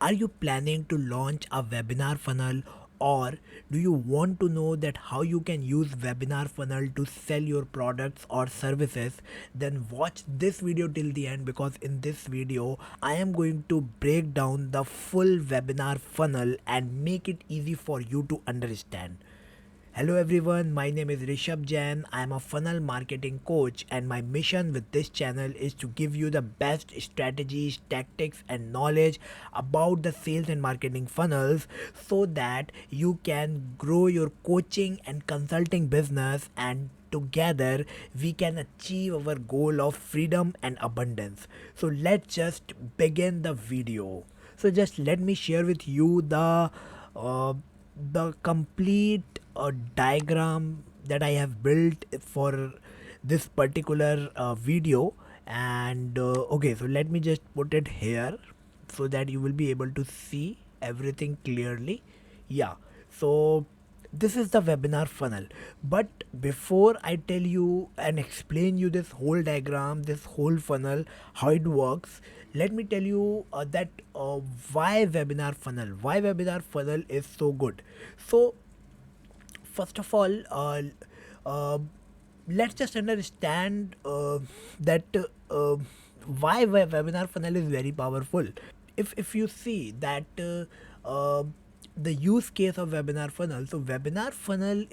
Are you planning to launch a webinar funnel, or do you want to know that how you can use webinar funnel to sell your products or services? Then watch this video till the end, because in this video I am going to break down the full webinar funnel and make it easy for you to understand. Hello everyone, my name is Rishabh Jain. I am a funnel marketing coach, and my mission with this channel is to give you the best strategies, tactics, and knowledge about the sales and marketing funnels so that you can grow your coaching and consulting business, and together we can achieve our goal of freedom and abundance. So let's just begin the video. So just let me share with you uh, the complete diagram that I have built for this particular video. And okay, so let me just put it here so that you will be able to see everything clearly. Yeah, so this is the webinar funnel. But before I tell you and explain you this whole diagram, this whole funnel, how it works, let me tell you that why webinar funnel is so good. So first of all, uh, let's just understand that why webinar funnel is very powerful. If you see that the use case of webinar funnel, so webinar funnel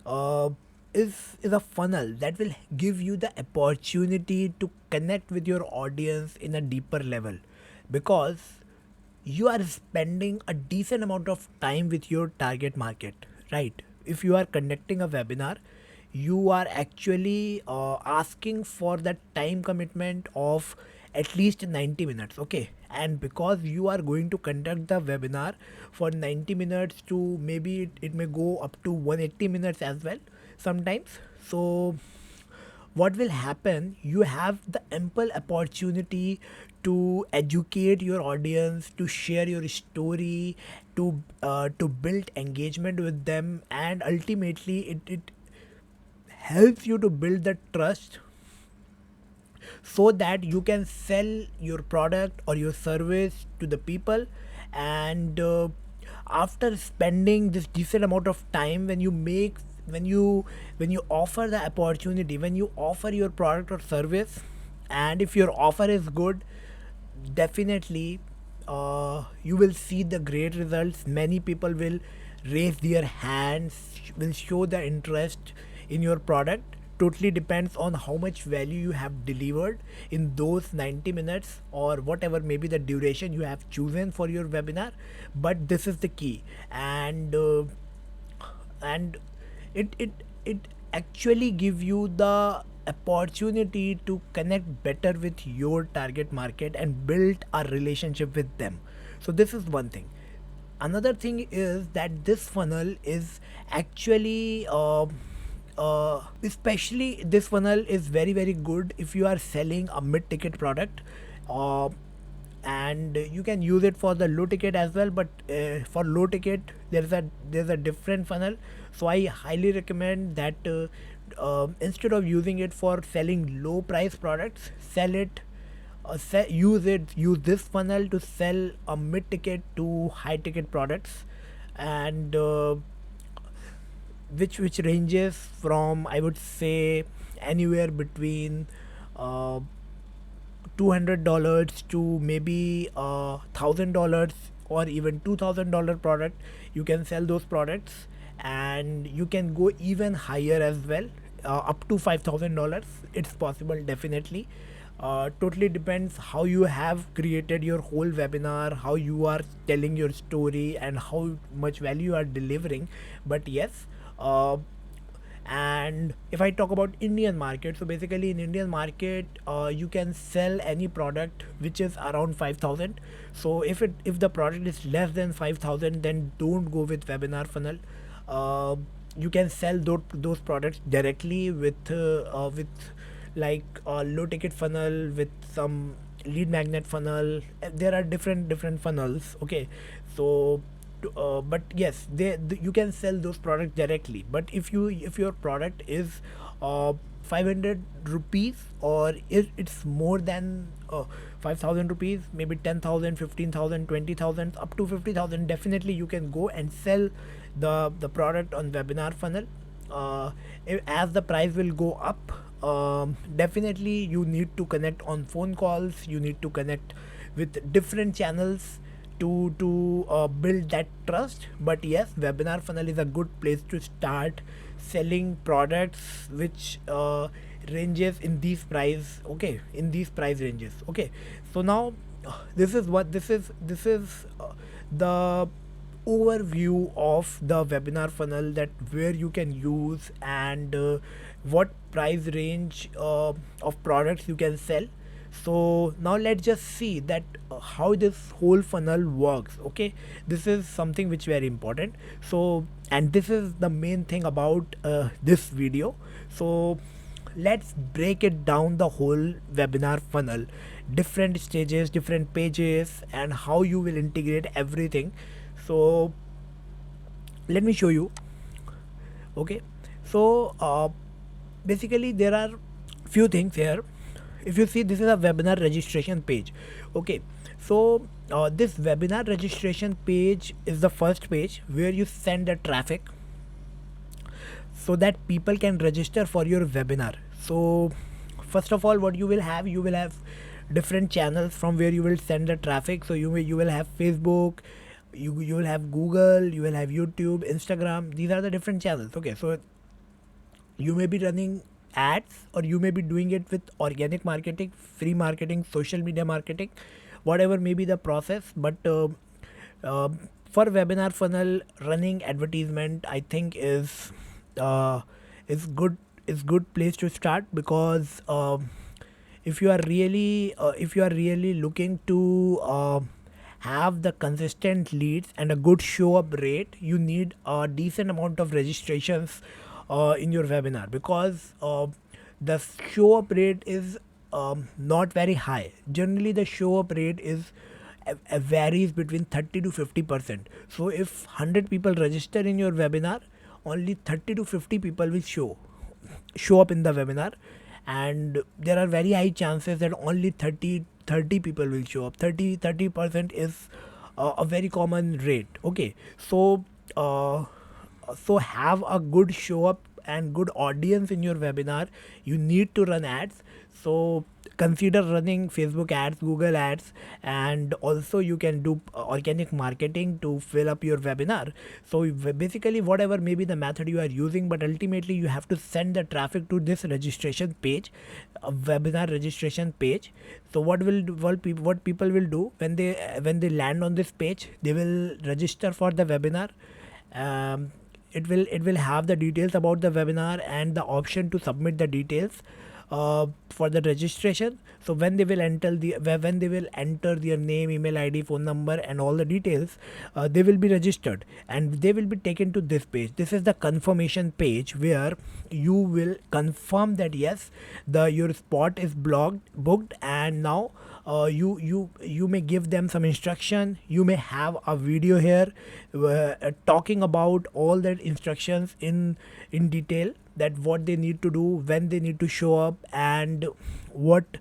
uh, is a funnel that will give you the opportunity to connect with your audience in a deeper level, because you are spending a decent amount of time with your target market, right? If you are conducting a webinar, you are actually asking for that time commitment of at least 90 minutes, okay? And because you are going to conduct the webinar for 90 minutes to maybe it may go up to 180 minutes as well sometimes. So what will happen, you have the ample opportunity to educate your audience, to share your story, to build engagement with them, and ultimately it helps you to build the trust so that you can sell your product or your service to the people. And after spending this decent amount of time, when you offer the opportunity, when you offer your product or service, and if your offer is good, definitely you will see the great results. Many people will raise their hands, will show the interest in your product. Totally depends on how much value you have delivered in those 90 minutes or whatever maybe the duration you have chosen for your webinar. But this is the key. And it actually give you the opportunity to connect better with your target market and build a relationship with them. So this is one thing. Another thing is that this funnel is actually especially this funnel is very very good if you are selling a mid ticket product, uh, and you can use it for the low ticket as well. But for low ticket, there's a different funnel. So I highly recommend that instead of using it for selling low price products, sell it use this funnel to sell a mid ticket to high ticket products. And which ranges from, I would say, anywhere between uh, $200 to maybe $1,000 or even $2,000 product. You can sell those products, and you can go even higher as well, up to $5,000. It's possible, definitely. Totally depends how you have created your whole webinar, how you are telling your story, and how much value you are delivering. But yes, uh, and if I talk about Indian market, so basically in Indian market, you can sell any product which is around 5,000. So if the product is less than 5,000, then don't go with webinar funnel. uh, you can sell those products directly with like a low ticket funnel, with some lead magnet funnel. There are different funnels, okay? So but yes, you can sell those products directly. But if your product is 500 rupees, or it's more than 5,000 rupees, maybe 10,000, 15,000, 20,000, up to 50,000, definitely you can go and sell the product on webinar funnel. As the price will go up, definitely you need to connect on phone calls, you need to connect with different channels to build that trust. But yes, webinar funnel is a good place to start selling products which ranges in these price, okay, in these price ranges. Okay, so now this is the overview of the webinar funnel, that where you can use, and what price range of products you can sell. So now let's just see that how this whole funnel works. Okay, this is something which very important. So, and this is the main thing about this video. So let's break it down, the whole webinar funnel, different stages, different pages, and how you will integrate everything. So let me show you. Okay, so basically there are few things here. If you see, this is a webinar registration page. Okay, so this webinar registration page is the first page where you send the traffic so that people can register for your webinar. So first of all, what you will have, you will have different channels from where you will send the traffic. So you will have Facebook, you will have Google, you will have YouTube, Instagram. These are the different channels. Okay, so you may be running ads, or you may be doing it with organic marketing, free marketing, social media marketing, whatever may be the process. But uh, for webinar funnel, running advertisement, I think uh, is good place to start, because if you are really looking to have the consistent leads and a good show up rate, you need a decent amount of registrations in your webinar, because the show up rate is not very high. Generally the show up rate is varies between 30 to 50%. So if 100 people register in your webinar, only 30 to 50 people will show up in the webinar, and there are very high chances that only 30 people will show up. 30% is a very common rate. Okay, so so have a good show up and good audience in your webinar. You need to run ads, so consider running Facebook ads, Google ads, and also you can do organic marketing to fill up your webinar. So basically whatever may be the method you are using, but ultimately you have to send the traffic to this registration page, a webinar registration page. So what people will do when they land on this page, they will register for the webinar. It will have the details about the webinar and the option to submit the details for the registration. So when they will enter their name, email ID, phone number, and all the details, they will be registered, and they will be taken to this page. This is the confirmation page, where you will confirm that yes, your spot is booked, and now you may give them some instruction. You may have a video here talking about all that instructions in detail, that what they need to do, when they need to show up, and what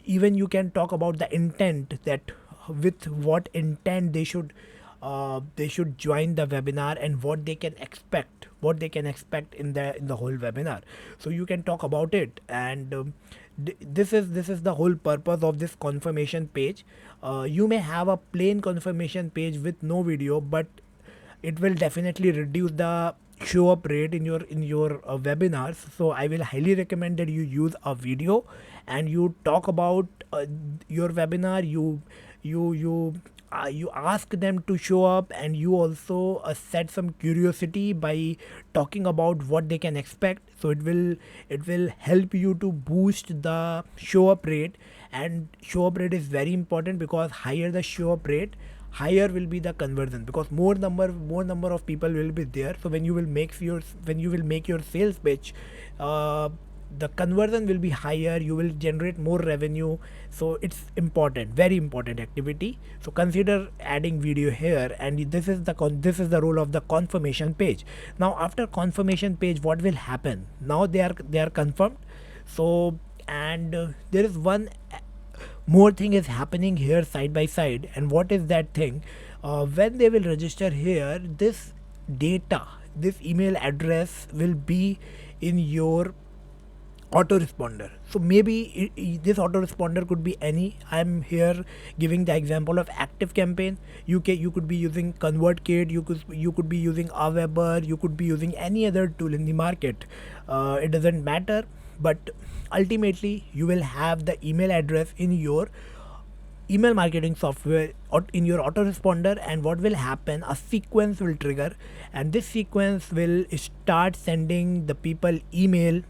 even you can talk about the intent, that with what intent they should join the webinar, and what they can expect in the whole webinar. So you can talk about it, and this is the whole purpose of this confirmation page. You may have a plain confirmation page with no video, but it will definitely reduce the show up rate in your webinars. So I will highly recommend that you use a video and you talk about your webinar. You ask them to show up, and you also set some curiosity by talking about what they can expect. So it will help you to boost the show up rate, and show up rate is very important, because higher the show up rate, higher will be the conversion, because more number of people will be there. So when you will make your sales pitch, the conversion will be higher, you will generate more revenue. So it's important, very important activity. So consider adding video here, and this is the role of the confirmation page. Now after confirmation page, what will happen? Now they are confirmed. So and there is one more thing is happening here side by side. And what is that thing? When they will register here, this data, this email address will be in your autoresponder. So maybe this autoresponder could be any. I'm here giving the example of active campaign. You could be using ConvertKit, you could be using Aweber, you could be using any other tool in the market. It doesn't matter, but ultimately you will have the email address in your email marketing software or in your autoresponder. And what will happen, a sequence will trigger, and this sequence will start sending the people email.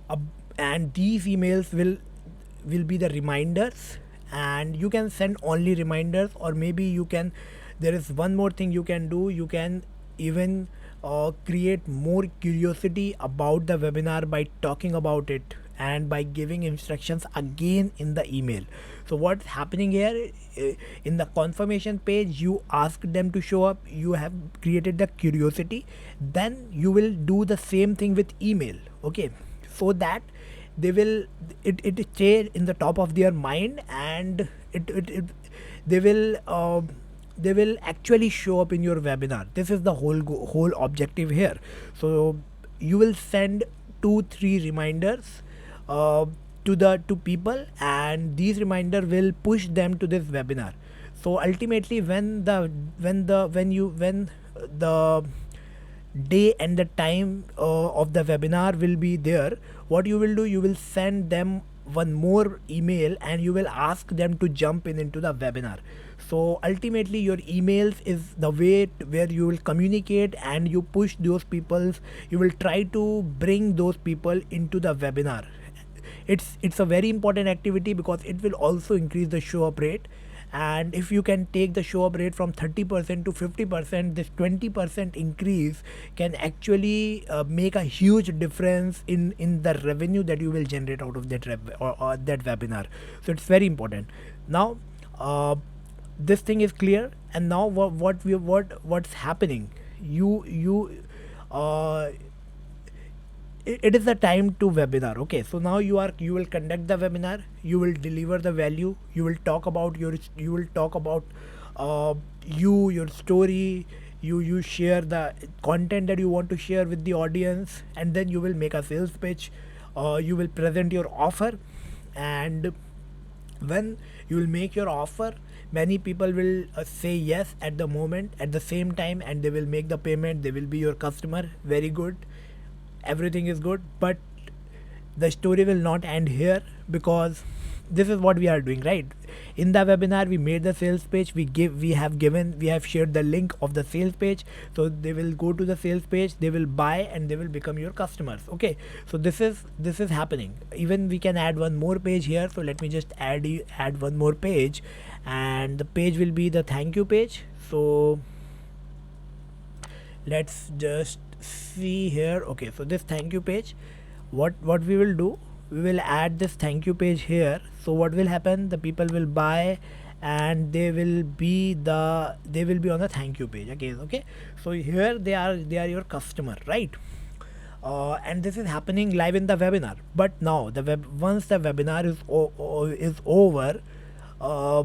uh, and these emails will be the reminders, and you can send only reminders, or maybe you can, there is one more thing you can do. You can even create more curiosity about the webinar by talking about it and by giving instructions again in the email. So what's happening here, in the confirmation page, you ask them to show up, you have created the curiosity, then you will do the same thing with email. Okay, so that they will, it stay in the top of their mind, and it they will they will actually show up in your webinar. This is the whole objective here. So you will send 2-3 reminders uh, to people, and these reminder will push them to this webinar. So ultimately, when the day and the time of the webinar will be there, what you will do, you will send them one more email, and you will ask them to jump into the webinar. So ultimately your emails is the way where you will communicate, and you push those people, you will try to bring those people into the webinar. It's a very important activity, because it will also increase the show up rate. And if you can take the show up rate from 30% to 50%, this 20% increase can actually make a huge difference in the revenue that you will generate out of or that webinar. So it's very important. Now this thing is clear, and now what's happening, you it is the time to webinar. Okay, so now you will conduct the webinar, you will deliver the value, you will talk about uh, your story, you share the content that you want to share with the audience, and then you will make a sales pitch. You will present your offer, and when you will make your offer, many people will say yes at the moment, at the same time, and they will make the payment, they will be your customer. Very good, everything is good. But the story will not end here, because this is what we are doing, right? In the webinar, we made the sales page, we have shared the link of the sales page, so they will go to the sales page, they will buy, and they will become your customers. Okay, so this is happening. Even we can add one more page here. So let me just add one more page, and the page will be the thank you page. So let's just see here. Okay, so this thank you page, what we will do, we will add this thank you page here. So what will happen, the people will buy, and they will be on the thank you page again. Okay, so here they are your customer, right? And this is happening live in the webinar. But now once the webinar is over, uh,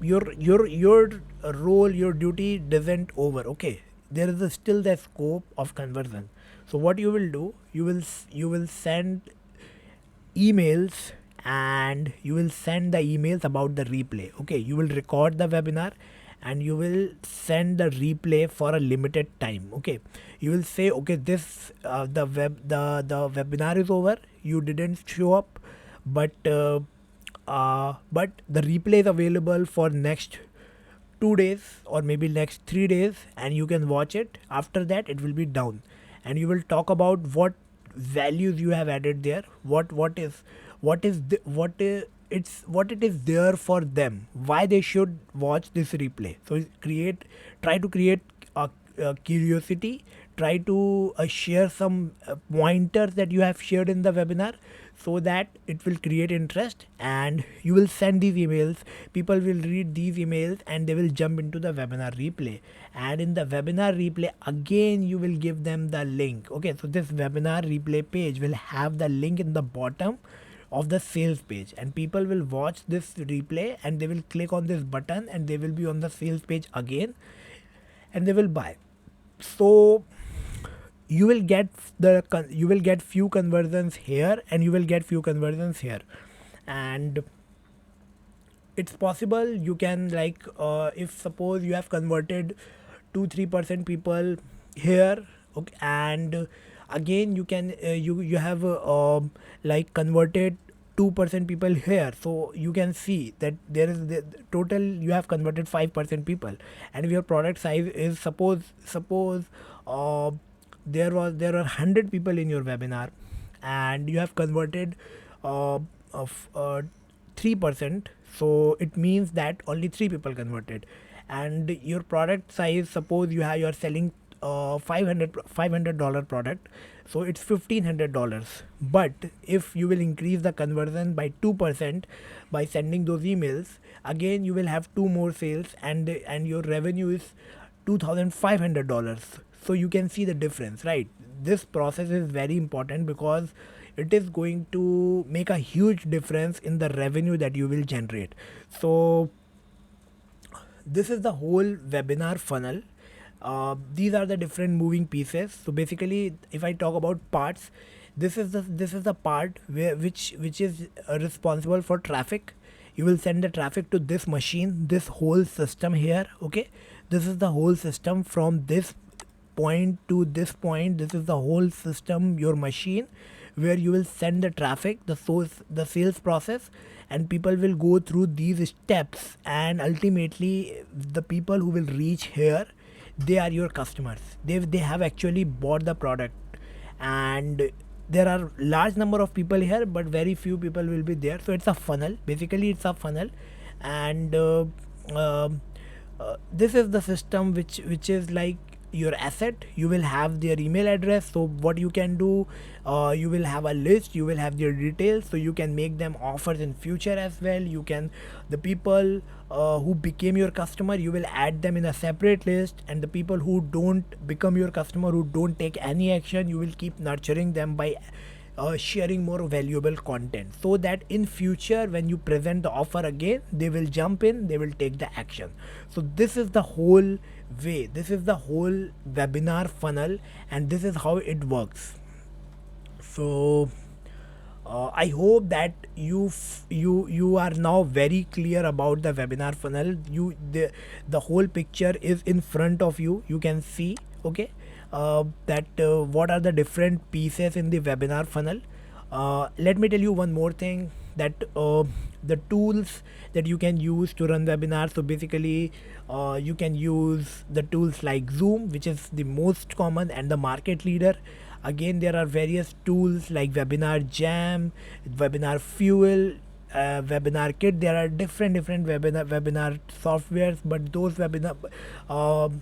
your role, your duty doesn't over. Okay, there is still the scope of conversion. So what you will do, you will send emails, and you will send the emails about the replay. Okay, you will record the webinar, and you will send the replay for a limited time. Okay, you will say, okay, this the webinar is over, you didn't show up, but the replay is available for next 2 days, or maybe next 3 days, and you can watch it. After that, it will be down, and you will talk about what values you have added there, what it is there for them, why they should watch this replay. So try to create a curiosity, try to share some pointers that you have shared in the webinar, so that it will create interest, and you will send these emails. People will read these emails and they will jump into the webinar replay, and in the webinar replay again you will give them the link. Okay, so this webinar replay page will have the link in the bottom of the sales page, and people will watch this replay and they will click on this button and they will be on the sales page again, and they will buy. So you will get you will get few conversions here, and you will get few conversions here. And it's possible you can, like, if suppose you have converted 2-3% people here, okay, and again you can you have like converted 2% people here, so you can see that there is the total you have converted 5% people. And if your product size is, suppose uh, there are 100 people in your webinar, and you have converted of 3%, so it means that only 3 people converted. And your product size, suppose you're selling $500 product, so it's $1,500. But if you will increase the conversion by 2% by sending those emails, again you will have 2 more sales, and your revenue is $2,500. So you can see the difference, right? This process is very important because it is going to make a huge difference in the revenue that you will generate. So this is the whole webinar funnel. These are the different moving pieces. So basically, if I talk about parts, this is the part which is responsible for traffic. You will send the traffic to this machine, this whole system here. Okay, this is the whole system from this point to this point. This is the whole system, your machine, where you will send the traffic, the sales process, and people will go through these steps, and ultimately the people who will reach here, they are your customers. They have actually bought the product, and there are large number of people here, but very few people will be there. So it's a funnel. Basically, it's a funnel, and um this is the system which is like your asset. You will have their email address, so what you can do, you will have a list, you will have their details, so you can make them offers in future as well. You can, the people who became your customer, you will add them in a separate list, and the people who don't become your customer, who don't take any action, you will keep nurturing them by sharing more valuable content, so that in future when you present the offer again, they will jump in, they will take the action. So this is the whole way, this is the whole webinar funnel, and this is how it works. So I hope that you are now very clear about the webinar funnel. The whole picture is in front of you. You can see, okay, that what are the different pieces in the webinar funnel. Let me tell you one more thing, that the tools that you can use to run webinars. So basically, you can use the tools like Zoom, which is the most common and the market leader. Again, there are various tools like Webinar Jam, Webinar Fuel, Webinar Kit. There are different webinar softwares, but those webinar,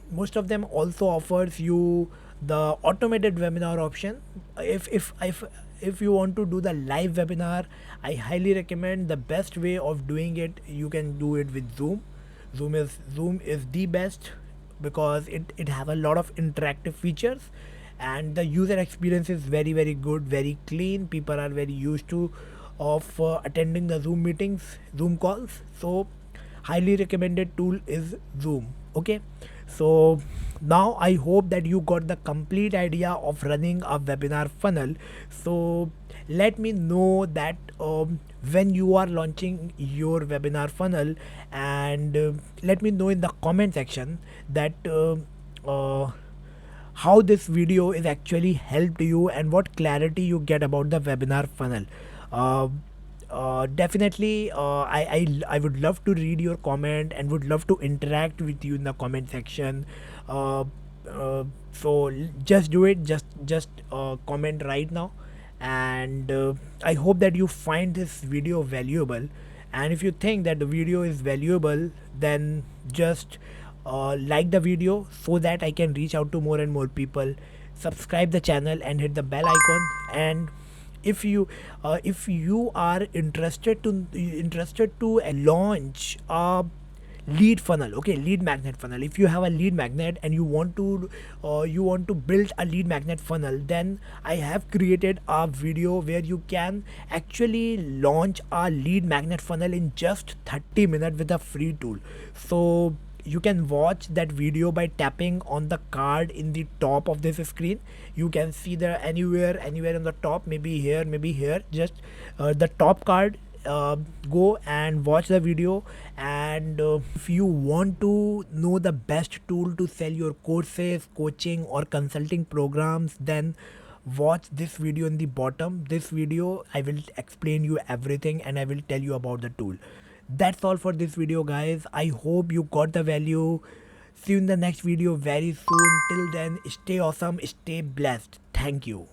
most of them also offers you the automated webinar option. If you want to do the live webinar, I highly recommend, the best way of doing it, you can do it with Zoom. Zoom is the best because it have a lot of interactive features, and the user experience is very good, very clean. People are very used to of attending the Zoom meetings, Zoom calls. So highly recommended tool is Zoom. Okay, so now I hope that you got the complete idea of running a webinar funnel. So let me know that when you are launching your webinar funnel, and let me know in the comment section that how this video is actually helped you and what clarity you get about the webinar funnel. uh, Definitely, I would love to read your comment and would love to interact with you in the comment section. uh, just do it, just comment right now. And I hope that you find this video valuable, and if you think that the video is valuable, then just like the video, so that I can reach out to more and more people. subscribe the channel and hit the bell icon. And if you are interested to launch a lead funnel, okay, lead magnet funnel, if you have a lead magnet and you want to build a lead magnet funnel, then I have created a video where you can actually launch a lead magnet funnel in just 30 minutes with a free tool. So you can watch that video by tapping on the card in the top of this screen. You can see there anywhere on the top, maybe here, just the top card. Go and watch the video. And if you want to know the best tool to sell your courses, coaching or consulting programs, then watch this video in the bottom. This video I will explain you everything and I will tell you about the tool. That's all for this video, guys. I hope you got the value. See you in the next video very soon. Till then, stay awesome, stay blessed. Thank you.